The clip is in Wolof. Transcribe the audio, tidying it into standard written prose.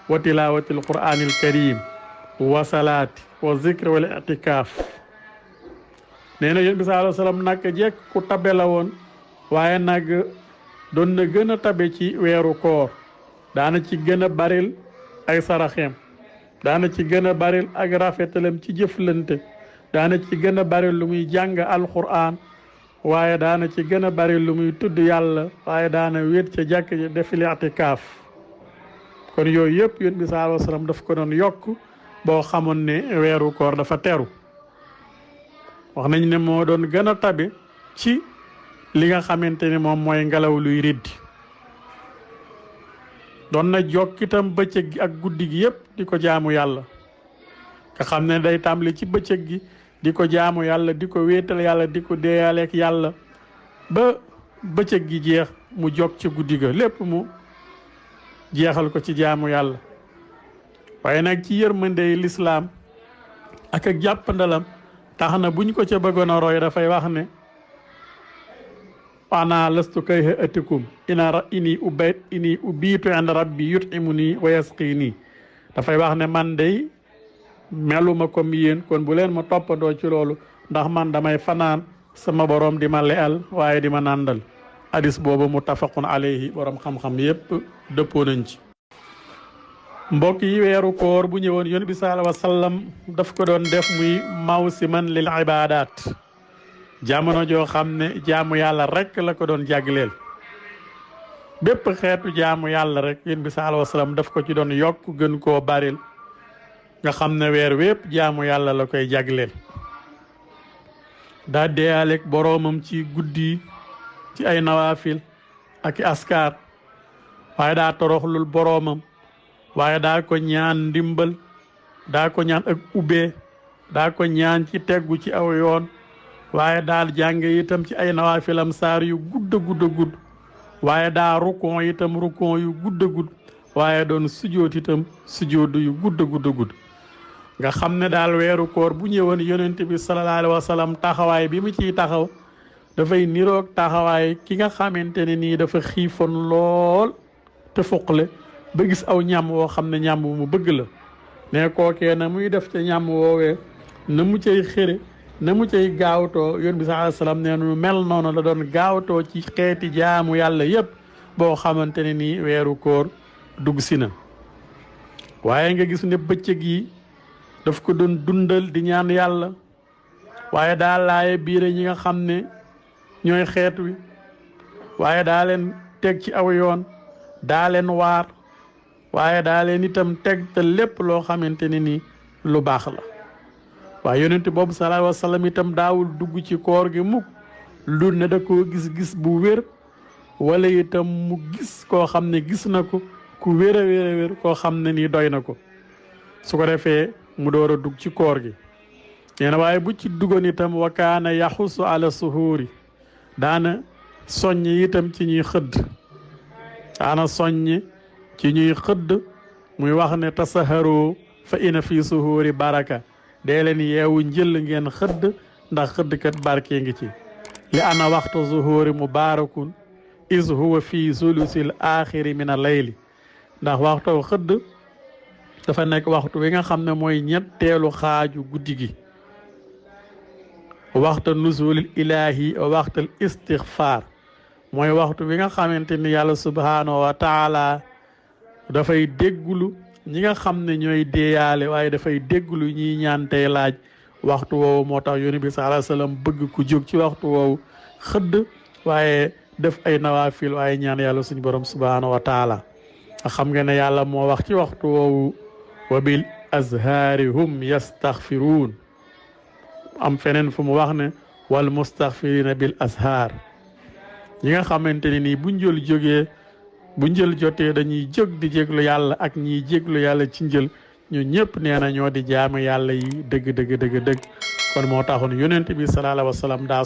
wa tilawatil qur'anil karim wa salaati wa zikri wal i'tikaaf nee na yonent bi sallallahu alayhi wa sallam nag jekk ku tabe la woon waaye nag doon na gën a tabe ci weeru koor daana ci gën a baril ay saraxeem daana ci gën a baril ak rafetalam ci jëflante daana ci gën a baril lu muy jàng alquran waaye daana ci gën a baril lu muy tudd yàlla waaye daana wéet ca jàkk ji defil i'tikaaf kon yooyu yëpp yonent bi sallallahu alayhi wa sallam daf ko doon yokk boo xamoon ne weeru koor dafa teru wax nañ ne moo doon gën a tabe ci li nga xamante ni moom mooy ngelaw luy riddi doon na jokk itam bëccëg gi ak guddi gi yëpp di ko jaamu yàlla nga xam ne day tàmbali ci bëccëg gi di ko jaamu yàlla di ko wéetal yàlla di ko deeyaaleek yàlla ba bëccëg gi jeex mu jokk ci guddi ga lépp mu jeexal ko ci jaamu yàlla waaye nag ci yërmandey lislaam ak jàppandalam tax na buñ ko ca bëggoon a roy dafay wax ne ana lastu kay atikum ini ubiitu inda rabbi yut'imuni wa yasqini dafay wax ne man day meluma comme yéen kon bu leen ma toppandoo ci loolu ndax man damay fanaan sama borom di ma leyal waaye di ma nàndal hadis boobu muttafaqun alayhi borom xam-xam yépp dëppoo nañ ci mbokk yi weeru koor bu ñëwoon yonent bi sallallahu alayhi wa sallam daf ko doon def muy mawsiman lil ibadat jamono joo xam ne jaamu yàlla rek la ko doon jagleel bépp xeetu jaamu yàlla rek yonent bi sallallahu alayhi wa sallam daf ko ci doon yokk gën koo baril nga xam ne weer wépp jaamu yàlla la koy jagleel daa deyaaleeg boroomam ci guddi ci ay nawaafil ak askar waaye daa toroxlul boroomam waaye daa ko ñaan ndimbal daa ko ñaan ak ubbee daa ko ñaan ci teggu ci aw yoon waaye daal jàng itam ci ay nawaafilam saar yu gudd waaye daa rukon itam rukon yu gudd waaye doon sujoot itam sujoot yu gudd nga xam ne daal weeru koor bu ñëwoon yonent bi sallallahu alayhi wa sallam taxawaay bi mu ciy taxaw dafay niroog taxawaay ki nga xamante ne nii dafa xiifoon lool te fuqle ba gis aw ñam woo xam ne ñam mu bëgg la ne kookee na muy def ca ñam woowee na mu cay xëre na mu cay gaawtoo yonent bi sallallahu alayhi wa sallam nee nu mel noonu la doon gaawtoo ci xeeti jaamu yàlla yépp boo xamante ne nii weeru koor dugg si na waaye nga gis ne bëccëg yi daf ko doon dundal di ñaan yàlla waaye daa laaye biire ñi nga xam ne ñooy xeet wi waaye daa leen teg ci aw yoon daa leen waar waaye daa leen itam teg te lépp loo xamante ne ni lu baax la waaye yonent boobu sallallahu alayhi wa sallam itam daawul dugg ci koor gi mukk lu ne da koo gis-gis bu wér wala itam mu gis koo xam ne gis na ko ku wér a wér koo xam ne nii doy na ko su ko defee mu door a dugg ci koor gi nee na waaye bu ci duggoon itam wa kaana yaxusu ala suhuuri daana soññ itam ci ñuy xëdd daana soññ ci ñuy xëdd muy wax ne tasaharu fa ina fi suhuuri baraka dee leen yeewu njël ngeen xëdd ndax xëddkat barke ngi ci li ana waxtu zuhuuri mubarakun is huwa fi sulusil axiri min a layli ndax waxtu xëdd dafa nekk waxtu wi nga xam ne mooy ñetteelu xaaju guddi gi waxtu nuzulil ilahi waxtul istixfaar mooy waxtu wi nga xamante ni yàlla subhanahu wa taala dafay déggulu ñi nga xam ne ñooy deeyaale waaye dafay déggulu ñiy ñaan tey laaj waxtu woowu moo tax yonent bi sallallahu alayhi wasallam bëgg ku jóg ci waxtu woowu xëdd waaye def ay nawaafil waaye ñaan yàlla suñu borom subhanahu wa taala xam nga ne yàlla moo wax ci waxtu woowu wa bil azhaari hum yastaxfiruun am feneen fu mu wax ne wal mustaxfirina bil azhaar ñi nga xamante ne nii bu njël jotee dañuy jóg di jéglu yàlla ak ñiy jéglu yàlla ci njël ñu ñëpp nee na ñoo di jaamu yàlla yi dëgg kon moo taxoon yonent bi sallallahu alayhi wa sallam daa